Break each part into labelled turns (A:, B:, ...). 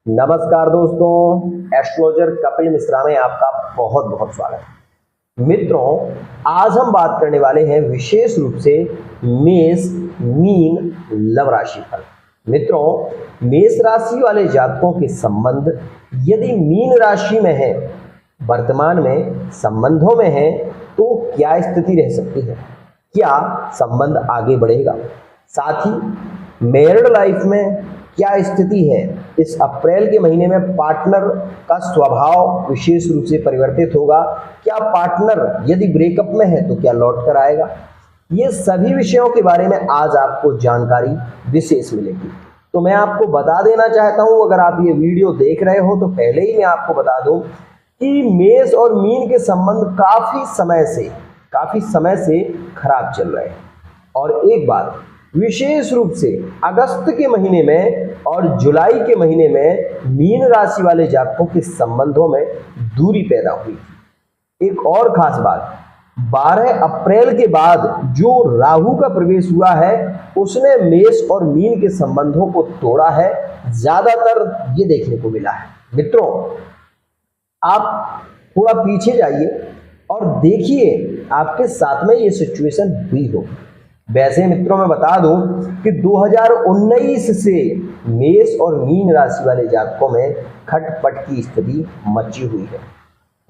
A: नमस्कार दोस्तों, एस्ट्रोलॉजर कपिल मिश्रा में आपका बहुत बहुत स्वागत है। मित्रों, आज हम बात करने वाले हैं विशेष रूप से मेष, मीन, लव राशि पर। मित्रों, मेष राशि वाले जातकों के संबंध यदि मीन राशि में है, वर्तमान में संबंधों में है, तो क्या स्थिति रह सकती है? क्या संबंध आगे बढ़ेगा? साथ ही मैरिड लाइफ में क्या स्थिति है? इस अप्रैल के महीने में पार्टनर का स्वभाव विशेष रूप से परिवर्तित होगा। क्या पार्टनर यदि ब्रेकअप में है तो क्या लौट कर आएगा? ये सभी विषयों के बारे में आज आपको जानकारी विशेष मिलेगी। तो मैं आपको बता देना चाहता हूं, अगर आप ये वीडियो देख रहे हो तो पहले ही मैं आपको बता दूं कि मेष और मीन के संबंध काफी समय से खराब चल रहे हैं। और एक बात, विशेष रूप से अगस्त के महीने में और जुलाई के महीने में मीन राशि वाले जातकों के संबंधों में दूरी पैदा हुई थी। एक और खास बात, 12 अप्रैल के बाद जो राहु का प्रवेश हुआ है उसने मेष और मीन के संबंधों को तोड़ा है, ज्यादातर ये देखने को मिला है। मित्रों, आप थोड़ा पीछे जाइए और देखिए आपके साथ में ये सिचुएशन हुई हो। वैसे मित्रों, मैं बता दूं कि 2019 से मेष और मीन राशि वाले जातकों में खटपट की स्थिति मची हुई है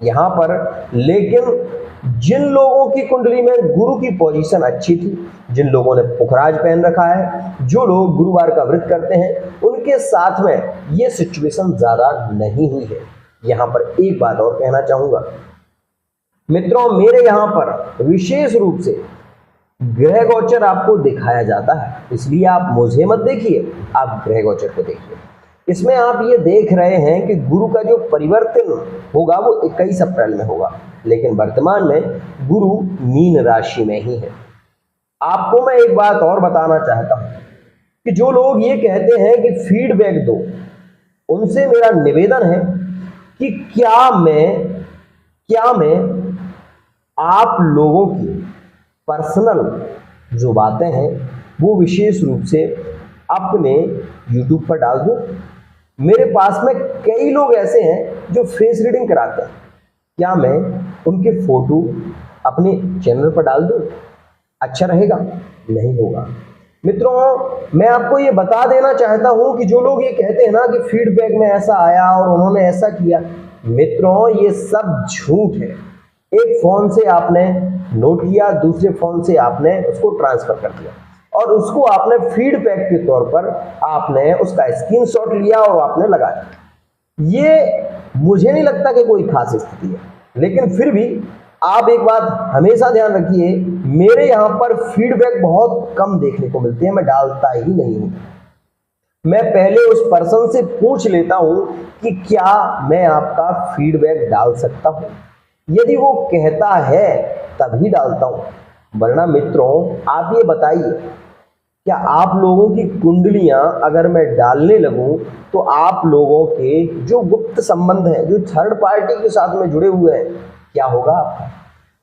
A: यहां पर। लेकिन जिन लोगों की कुंडली में गुरु की पोजीशन अच्छी थी, जिन लोगों ने पुखराज पहन रखा है, जो लोग गुरुवार का व्रत करते हैं, उनके साथ में ये सिचुएशन ज्यादा नहीं हुई है। यहां पर एक बात और कहना चाहूंगा मित्रों, मेरे यहां पर विशेष रूप से ग्रह गोचर आपको दिखाया जाता है, इसलिए आप मुझे मत देखिए, आप ग्रह गोचर को देखिए। इसमें आप ये देख रहे हैं कि गुरु का जो परिवर्तन होगा वो 21 अप्रैल में होगा, लेकिन वर्तमान में गुरु मीन राशि में ही है। आपको मैं एक बात और बताना चाहता हूं कि जो लोग ये कहते हैं कि फीडबैक दो, उनसे मेरा निवेदन है कि क्या मैं आप लोगों की पर्सनल जो बातें हैं वो विशेष रूप से अपने YouTube पर डाल दूं? मेरे पास में कई लोग ऐसे हैं जो फेस रीडिंग कराते हैं, क्या मैं उनके फोटो अपने चैनल पर डाल दूं? अच्छा रहेगा? नहीं होगा। मित्रों, मैं आपको ये बता देना चाहता हूं कि जो लोग ये कहते हैं ना कि फीडबैक में ऐसा आया और उन्होंने ऐसा किया, मित्रों ये सब झूठ है। एक फोन से आपने नोट किया, दूसरे फोन से आपने उसको ट्रांसफर कर दिया और उसको आपने फीडबैक के तौर पर आपने उसका स्क्रीनशॉट लिया और आपने लगा दिया। ये मुझे नहीं लगता कि कोई खास स्थिति है, लेकिन फिर भी आप एक बात हमेशा ध्यान रखिए, मेरे यहां पर फीडबैक बहुत कम देखने को मिलते हैं, मैं डालता ही नहीं हूं। मैं पहले उस पर्सन से पूछ लेता हूं कि क्या मैं आपका फीडबैक डाल सकता हूं। यदि वो कहता है तभी डालता हूं, वरना मित्रों आप ये बताइए, क्या आप लोगों की कुंडलियां अगर मैं डालने लगूं तो आप लोगों के जो गुप्त संबंध हैं, जो थर्ड पार्टी के साथ में जुड़े हुए हैं, क्या होगा आपका?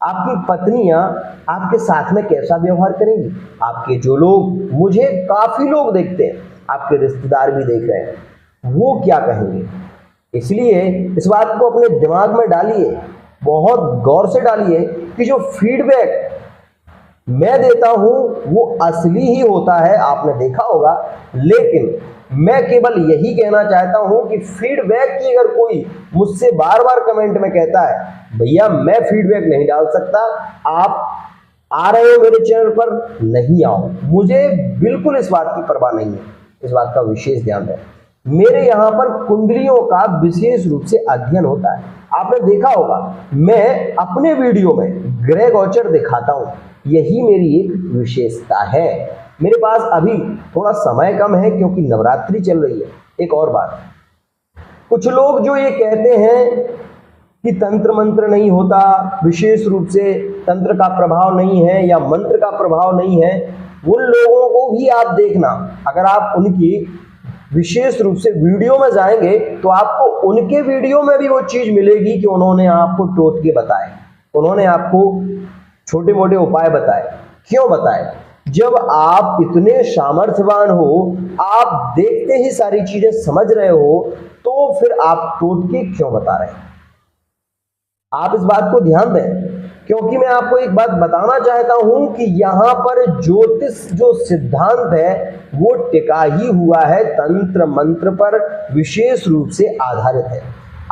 A: आपकी पत्नियां आपके साथ में कैसा व्यवहार करेंगी? आपके जो लोग, मुझे काफी लोग देखते हैं, आपके रिश्तेदार भी देख रहे हैं, वो क्या कहेंगे? इसलिए इस बात को अपने दिमाग में डालिए, बहुत गौर से डालिए कि जो फीडबैक मैं देता हूं वो असली ही होता है, आपने देखा होगा। लेकिन मैं केवल यही कहना चाहता हूं कि फीडबैक की अगर कोई मुझसे बार बार कमेंट में कहता है भैया मैं फीडबैक नहीं डाल सकता, आप आ रहे हो मेरे चैनल पर, नहीं आओ, मुझे बिल्कुल इस बात की परवाह नहीं है। इस बात का विशेष ध्यान रखें, मेरे यहां पर कुंडलियों का विशेष रूप से अध्ययन होता है। आपने देखा होगा मैं अपने वीडियो में ग्रह गोचर दिखाता हूं, यही मेरी एक विशेषता है। मेरे पास अभी थोड़ा समय कम है क्योंकि नवरात्रि चल रही है। एक और बात, कुछ लोग जो ये कहते हैं कि तंत्र मंत्र नहीं होता, विशेष रूप से तंत्र का प्रभाव नहीं है या मंत्र का प्रभाव नहीं है, उन लोगों को भी आप देखना, अगर आप उनकी विशेष रूप से वीडियो में जाएंगे तो आपको उनके वीडियो में भी वो चीज मिलेगी कि उन्होंने आपको टोटके बताए, उन्होंने आपको छोटे मोटे उपाय बताए। क्यों बताए? जब आप इतने सामर्थ्यवान हो, आप देखते ही सारी चीजें समझ रहे हो, तो फिर आप टोटके क्यों बता रहे हैं? आप इस बात को ध्यान दें, क्योंकि मैं आपको एक बात बताना चाहता हूं कि यहां पर ज्योतिष जो सिद्धांत है वो टिका ही हुआ है तंत्र मंत्र पर, विशेष रूप से आधारित है।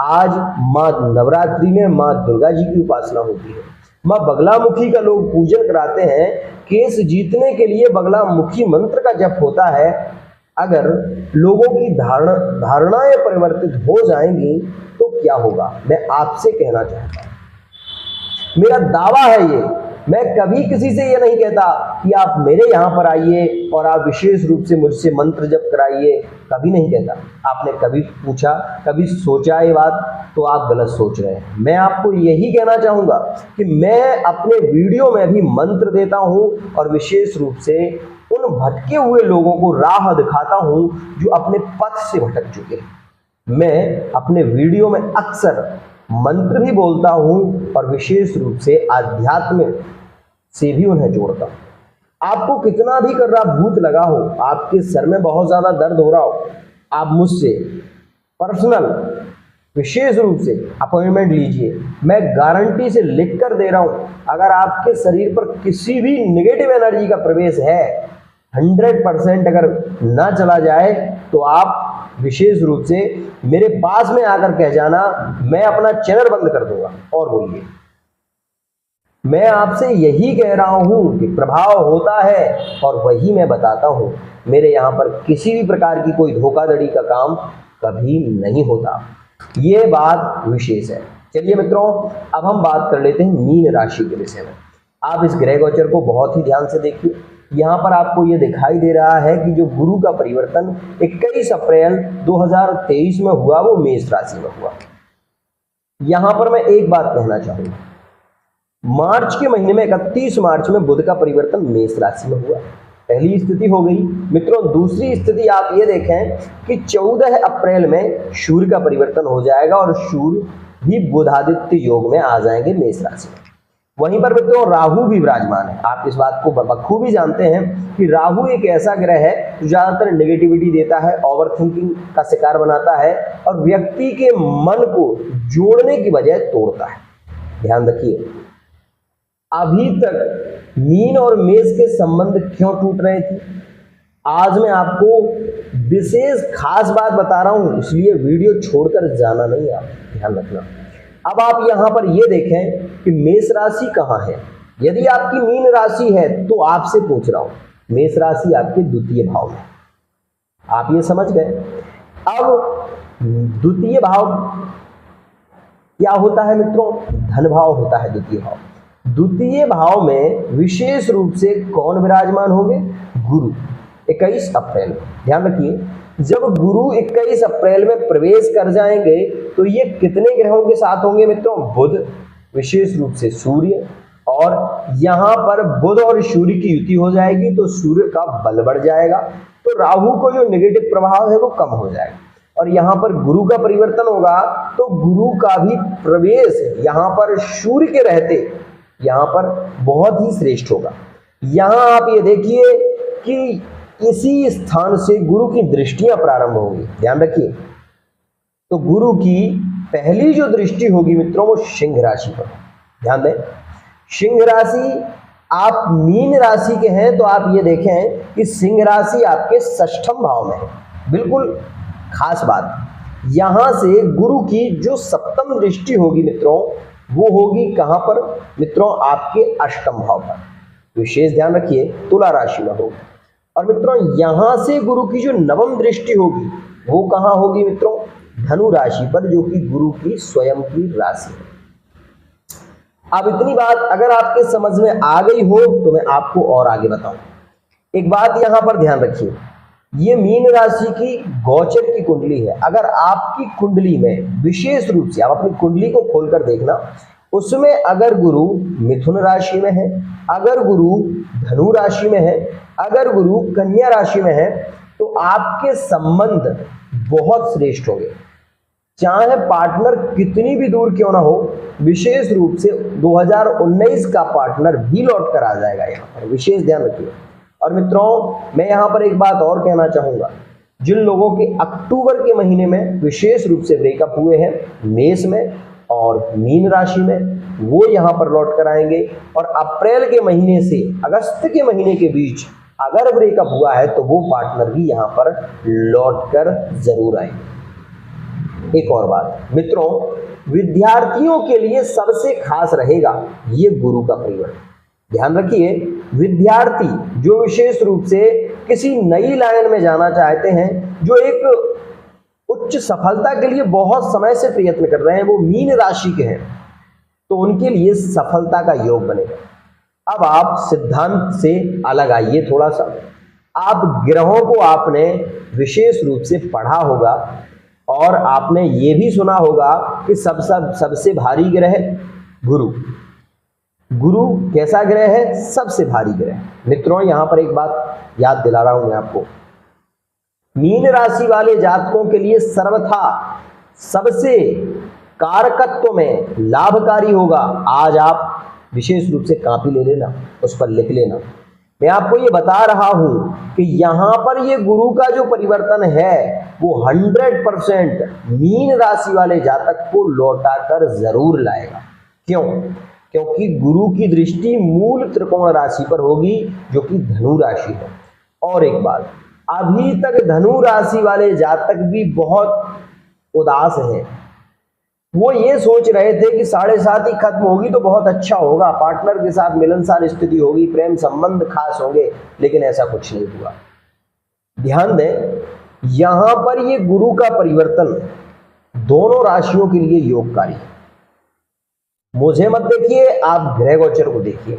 A: आज मां नवरात्रि में मां दुर्गा जी की उपासना होती है, मां बगलामुखी का लोग पूजन कराते हैं। केस जीतने के लिए बगलामुखी मंत्र का जप होता है। अगर लोगों की धारणाएं परिवर्तित हो जाएंगी तो क्या होगा, मैं आपसे कहना चाहता हूं। मेरा दावा है ये, मैं कभी किसी से ये नहीं कहता कि आप मेरे यहां पर आइए और आप विशेष रूप से मुझसे मंत्र जप कराइए, कभी नहीं कहता। आपने कभी पूछा, कभी सोचा ये बात, तो आप गलत सोच रहे हैं। मैं आपको यही कहना चाहूंगा कि मैं अपने वीडियो में भी मंत्र देता हूं और विशेष रूप से उन भटके हुए लोगों को राह दिखाता हूं जो अपने पथ से भटक चुके हैं। मैं अपने वीडियो में अक्सर मंत्र भी बोलता हूं और विशेष रूप से आध्यात्म से भी उन्हें जोड़ता हूं। आपको कितना भी कर रहा भूत लगा हो, आपके सर में बहुत ज्यादा दर्द हो रहा हो, आप मुझसे पर्सनल विशेष रूप से अपॉइंटमेंट लीजिए। मैं गारंटी से लिख कर दे रहा हूं, अगर आपके शरीर पर किसी भी नेगेटिव एनर्जी का प्रवेश है, 100% अगर ना चला जाए, तो आप विशेष रूप से मेरे पास में आकर कह जाना, मैं अपना चैनल बंद कर दूंगा। और बोलिए, मैं आपसे यही कह रहा हूं कि प्रभाव होता है और वही मैं बताता हूं। मेरे यहां पर किसी भी प्रकार की कोई धोखाधड़ी का काम कभी नहीं होता, ये बात विशेष है। चलिए मित्रों, अब हम बात कर लेते हैं मीन राशि के विषय में। आप इस ग्रह गोचर को बहुत ही ध्यान से देखिए। यहाँ पर आपको ये दिखाई दे रहा है कि जो गुरु का परिवर्तन 21 अप्रैल 2023 में हुआ, वो मेष राशि में हुआ। यहां पर मैं एक बात कहना चाहूंगा, मार्च के महीने में 31 मार्च में बुध का परिवर्तन मेष राशि में हुआ, पहली स्थिति हो गई। मित्रों, दूसरी स्थिति आप ये देखें कि 14 अप्रैल में सूर्य का परिवर्तन हो जाएगा और सूर्य भी बुधादित्य योग में आ जाएंगे मेष राशि में। वहीं पर मित्रों राहु भी विराजमान है। आप इस बात को बखूबी जानते हैं कि राहु एक ऐसा ग्रह है जो ज्यादातर नेगेटिविटी देता है, ओवर थिंकिंग का शिकार बनाता है और व्यक्ति के मन को जोड़ने की बजाय तोड़ता है। ध्यान रखिए, अभी तक मीन और मेष के संबंध क्यों टूट रहे थे, आज मैं आपको विशेष खास बात बता रहा हूं, इसलिए वीडियो छोड़कर जाना नहीं, आप ध्यान रखना। अब आप यहां पर ये देखें कि मेष राशि कहां है। यदि आपकी मीन राशि है तो आपसे पूछ रहा हूं, मेष राशि आपके द्वितीय भाव में, आप ये समझ गए। अब द्वितीय भाव क्या होता है मित्रों, धन भाव होता है द्वितीय भाव। द्वितीय भाव में विशेष रूप से कौन विराजमान होंगे, गुरु 21 अप्रैल। ध्यान रखिए, जब गुरु 21 अप्रैल में प्रवेश कर जाएंगे तो ये कितने ग्रहों के साथ होंगे मित्रों, बुध, विशेष रूप से सूर्य, और यहां पर बुध और सूर्य की युति हो जाएगी तो सूर्य का बल बढ़ जाएगा, तो राहु को जो नेगेटिव प्रभाव है वो कम हो जाएगा। और यहां पर गुरु का परिवर्तन होगा तो गुरु का भी प्रवेश यहां पर सूर्य के रहते यहां पर बहुत ही श्रेष्ठ होगा। यहां आप ये देखिए कि इसी स्थान से गुरु की दृष्टियां प्रारंभ होंगी। ध्यान रखिए, तो गुरु की पहली जो दृष्टि होगी मित्रों वो सिंह राशि पर। ध्यान दें, सिंह राशि, आप मीन राशि के हैं तो आप ये देखें कि सिंह राशि आपके षष्ठम भाव में है। बिल्कुल खास बात, यहां से गुरु की जो सप्तम दृष्टि होगी मित्रों वो होगी कहां पर मित्रों, आपके अष्टम भाव पर। विशेष ध्यान रखिए, तुला राशि में होगी। और मित्रों यहां से गुरु की जो नवम दृष्टि होगी वो कहां होगी मित्रों, धनु राशि पर, जो कि गुरु की स्वयं की राशि है। अब इतनी बात अगर आपके समझ में आ गई हो तो मैं आपको और आगे बताऊं। एक बात यहां पर ध्यान रखिए, ये मीन राशि की गोचर की कुंडली है। अगर आपकी कुंडली में विशेष रूप से आप अपनी कुंडली को खोलकर देखना, उसमें अगर गुरु मिथुन राशि में है, अगर गुरु धनु राशि में है, अगर गुरु कन्या राशि में है, तो आपके संबंध बहुत श्रेष्ठ होंगे। चाहे पार्टनर कितनी भी दूर क्यों ना हो, विशेष रूप से 2019 का पार्टनर भी लौट कर आ जाएगा। यहाँ पर विशेष ध्यान रखिए, और मित्रों मैं यहाँ पर एक बात और कहना चाहूंगा, जिन लोगों के अक्टूबर के महीने में विशेष रूप से ब्रेकअप हुए हैं मेष में और मीन राशि में, वो यहाँ पर लौट कर आएंगे। और अप्रैल के महीने से अगस्त के महीने के बीच अगर ब्रेकअप हुआ है तो वो पार्टनर भी यहाँ पर लौट कर जरूर आएंगे। एक और बात मित्रों, विद्यार्थियों के लिए सबसे खास रहेगा ये गुरु का परिवर्तन। ध्यान रखिए, विद्यार्थी जो विशेष रूप से किसी नई लाइन में जाना चाहते हैं, जो एक उच्च सफलता के लिए बहुत समय से प्रयत्न कर रहे हैं, वो मीन राशि के हैं, तो उनके लिए सफलता का योग बनेगा। अब आप सिद्धांत से अलग आइए थोड़ा सा। आप ग्रहों को आपने विशेष रूप से पढ़ा होगा और आपने ये भी सुना होगा कि सबसे भारी ग्रह गुरु। गुरु कैसा ग्रह है? सबसे भारी ग्रह। मित्रों यहां पर एक बात याद दिला रहा हूं मैं आपको, मीन राशि वाले जातकों के लिए सर्वथा सबसे कारकत्व में लाभकारी होगा। आज आप विशेष रूप से कॉपी ले लेना, उस पर लिख लेना। मैं आपको ये बता रहा हूं कि यहां पर ये गुरु का जो परिवर्तन है वो 100% मीन राशि वाले जातक को लौटा कर जरूर लाएगा। क्यों? क्योंकि गुरु की दृष्टि मूल त्रिकोण राशि पर होगी जो कि धनु राशि है। और एक बात, अभी तक धनु राशि वाले जातक भी बहुत उदास हैं। वो ये सोच रहे थे कि 7.5 ही खत्म होगी तो बहुत अच्छा होगा, पार्टनर के साथ मिलनसार स्थिति होगी, प्रेम संबंध खास होंगे, लेकिन ऐसा कुछ नहीं हुआ। ध्यान दें, यहां पर ये गुरु का परिवर्तन दोनों राशियों के लिए योगकारी है। मुझे मत देखिए, आप ग्रह गोचर को देखिए।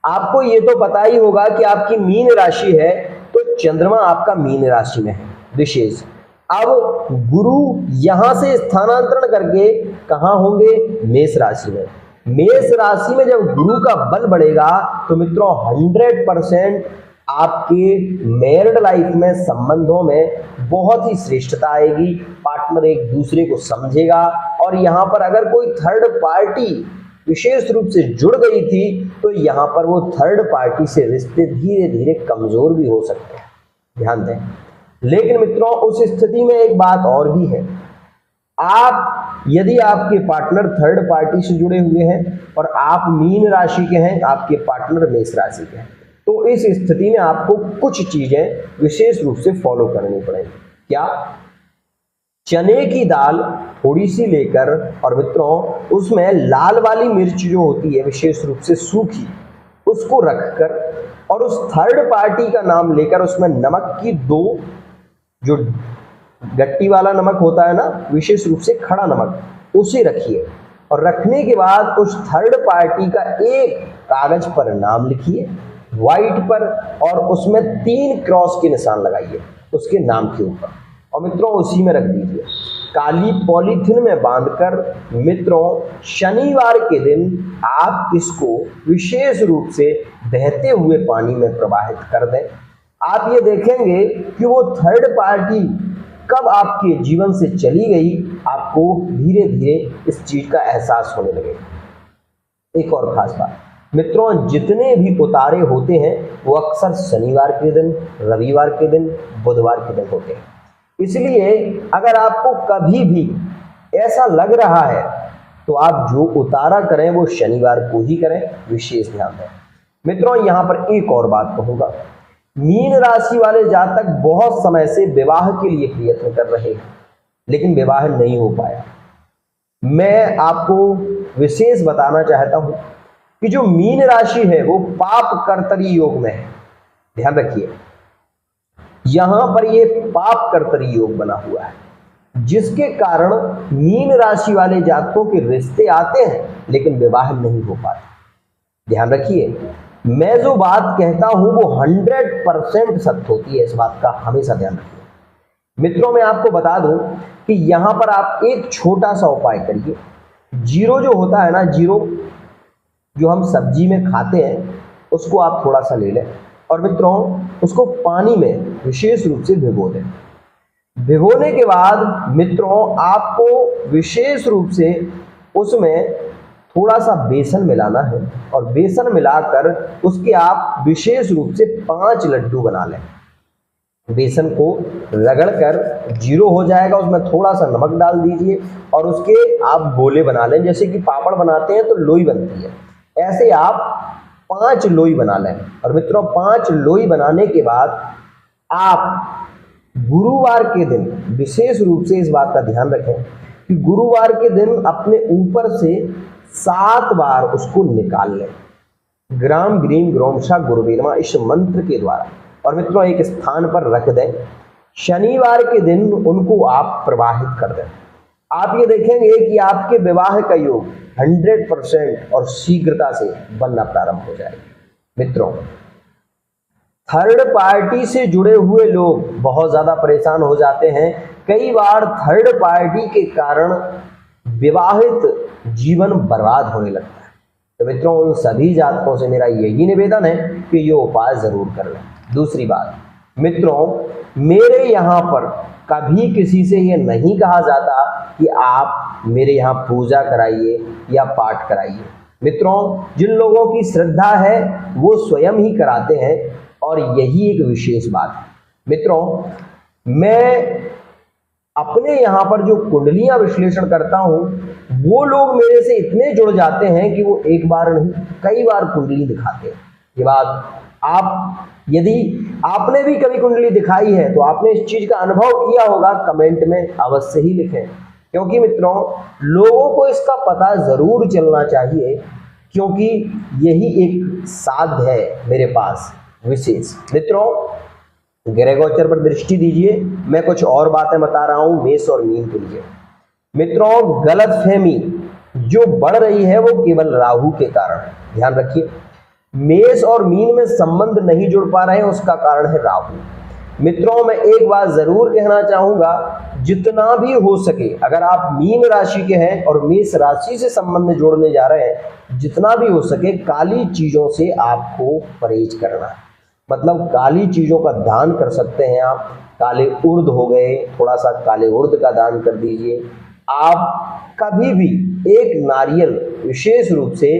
A: आपको ये तो पता ही होगा कि आपकी मीन राशि है तो चंद्रमा आपका मीन राशि में है विशेष। अब गुरु यहां से स्थानांतरण करके कहां होंगे? मेष राशि में। मेष राशि में जब गुरु का बल बढ़ेगा तो मित्रों 100% आपके मैरिड लाइफ में, संबंधों में बहुत ही श्रेष्ठता आएगी। पार्टनर एक दूसरे को समझेगा और यहां पर अगर कोई थर्ड पार्टी विशेष रूप से जुड़ गई थी तो यहां पर वो थर्ड पार्टी से रिश्ते धीरे धीरे कमजोर भी हो सकते हैं, ध्यान दें। लेकिन मित्रों उस स्थिति में एक बात और भी है, आप यदि आपके पार्टनर थर्ड पार्टी से जुड़े हुए हैं और आप मीन राशि के हैं, आपके पार्टनर मेष राशि के हैं, तो इस स्थिति में आपको कुछ चीजें विशेष रूप से फॉलो करनी पड़ेगी। क्या? चने की दाल थोड़ी सी लेकर और मित्रों उसमें लाल वाली मिर्च जो होती है विशेष रूप से सूखी, उसको रखकर और उस थर्ड पार्टी का नाम लेकर उसमें नमक की 2 जो गट्टी वाला नमक होता है ना, विशेष रूप से खड़ा नमक, उसे रखिए। और रखने के बाद उस थर्ड पार्टी का एक कागज पर नाम लिखिए व्हाइट पर और उसमें 3 क्रॉस के निशान लगाइए उसके नाम के ऊपर और मित्रों उसी में रख दीजिए। काली पॉलीथिन में बांधकर मित्रों शनिवार के दिन आप इसको विशेष रूप से बहते हुए पानी में प्रवाहित कर दें। आप ये देखेंगे कि वो थर्ड पार्टी कब आपके जीवन से चली गई, आपको धीरे धीरे इस चीज का एहसास होने लगेगा। एक और खास बात मित्रों, जितने भी उतारे होते हैं वो अक्सर शनिवार के दिन, रविवार के दिन, बुधवार के दिन होते हैं। इसलिए अगर आपको कभी भी ऐसा लग रहा है तो आप जो उतारा करें वो शनिवार को ही करें, विशेष ध्यान दें। मित्रों यहां पर एक और बात कहूंगा, मीन राशि वाले जातक बहुत समय से विवाह के लिए प्रयत्न कर रहे हैं लेकिन विवाह नहीं हो पाया। मैं आपको विशेष बताना चाहता हूं कि जो मीन राशि है वो पाप कर्तरी योग में है। ध्यान रखिए, यहां पर ये पाप कर्तरी योग बना हुआ है जिसके कारण मीन राशि वाले जातकों के रिश्ते आते हैं लेकिन विवाह नहीं हो पाते। ध्यान रखिए, मैं जो बात कहता हूं वो 100% सत्य होती है, इस बात का हमेशा ध्यान रखिए। मित्रों मैं आपको बता दूं कि यहां पर आप एक छोटा सा उपाय करिए। जीरो जो होता है ना, जीरो जो हम सब्जी में खाते हैं, उसको आप थोड़ा सा ले लें और मित्रों उसको पानी में विशेष रूप से भिगो दें। भिगोने के बाद मित्रों आपको विशेष रूप से उसमें थोड़ा सा बेसन मिलाना है और बेसन मिलाकर उसके आप विशेष रूप से 5 लड्डू बना लें। बेसन को रगड़कर 0 हो जाएगा, उसमें थोड़ा सा नमक डाल दीजिए और उसके आप गोले बना लें। जैसे कि पापड़ बनाते हैं तो लोई बनती है, ऐसे आप 5 लोई बना लें। और मित्रों 5 लोई बनाने के बाद आप गुरुवार के दिन विशेष रूप से इस बात का ध्यान रखें कि गुरुवार के दिन अपने ऊपर से 7 बार उसको निकाल लें, ग्राम ग्रीम ग्रोमशा गुरुवेरमा इस मंत्र के द्वारा। और मित्रों एक स्थान पर रख दें। शनिवार के दिन उनको आप प्रवाहित कर दें। आप ये देखेंगे कि आपके विवाह का योग 100% और शीघ्रता से बनना प्रारंभ हो जाएगा। मित्रों थर्ड पार्टी से जुड़े हुए लोग बहुत ज्यादा परेशान हो जाते हैं। कई बार थर्ड पार्टी के कारण विवाहित जीवन बर्बाद होने लगता है। तो मित्रों उन सभी जातकों से मेरा यही निवेदन है कि ये उपाय जरूर कर लें। दूसरी बात मित्रों, मेरे यहाँ पर कभी किसी से ये नहीं कहा जाता कि आप मेरे यहाँ पूजा कराइए या पाठ कराइए। मित्रों जिन लोगों की श्रद्धा है वो स्वयं ही कराते हैं और यही एक विशेष बात है। मित्रों मैं अपने यहाँ पर जो कुंडलियां विश्लेषण करता हूँ वो लोग मेरे से इतने जुड़ जाते हैं कि वो एक बार नहीं कई बार कुंडली दिखाते हैं। ये बात आप यदि आपने भी कभी कुंडली दिखाई है तो आपने इस चीज का अनुभव किया होगा, कमेंट में अवश्य ही लिखें। क्योंकि मित्रों लोगों को इसका पता जरूर चलना चाहिए, क्योंकि यही एक साध्य है मेरे पास विशेष। मित्रों ग्रह गोचर पर दृष्टि दीजिए, मैं कुछ और बातें बता रहा हूं मेष और मीन के लिए। मित्रों गलतफहमी जो बढ़ रही है वो केवल राहु के कारण है, ध्यान रखिए। मेष और मीन में संबंध नहीं जुड़ पा रहे हैं, उसका कारण है राहु। मित्रों मैं एक बात जरूर कहना चाहूंगा, जितना भी हो सके अगर आप मीन राशि के हैं और मेष राशि से संबंध जोड़ने जा रहे हैं, जितना भी हो सके काली चीजों से आपको परहेज करना है। मतलब काली चीजों का दान कर सकते हैं आप, काले उर्द हो गए, थोड़ा सा काले उर्द का दान कर दीजिए। आप कभी भी एक नारियल विशेष रूप से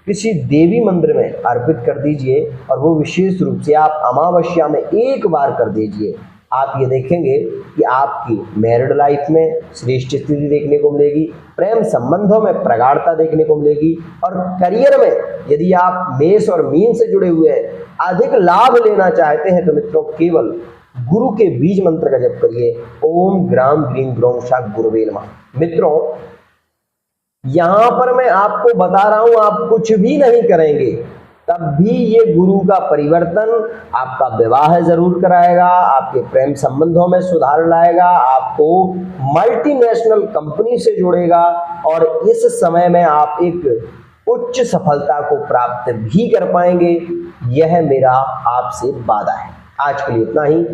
A: किसी देवी मंदिर में अर्पित कर दीजिए और वो विशेष रूप से आप अमावस्या में एक बार कर दीजिए। आप ये देखेंगे कि आपकी मैरिड लाइफ में श्रेष्ठ स्थिति देखने को मिलेगी, प्रेम संबंधों में प्रगाढ़ता देखने को मिलेगी और करियर में यदि आप मेष और मीन से जुड़े हुए हैं, अधिक लाभ लेना चाहते हैं तो मित्रों केवल गुरु के बीज मंत्र का जप करिए, ओम ग्राम ग्रीम ग्रोमशा गुरुवे नमः। मित्रों यहां पर मैं आपको बता रहा हूं, आप कुछ भी नहीं करेंगे तब भी ये गुरु का परिवर्तन आपका विवाह जरूर कराएगा, आपके प्रेम संबंधों में सुधार लाएगा, आपको मल्टीनेशनल कंपनी से जोड़ेगा और इस समय में आप एक उच्च सफलता को प्राप्त भी कर पाएंगे। यह मेरा आपसे वादा है। आज के लिए इतना ही।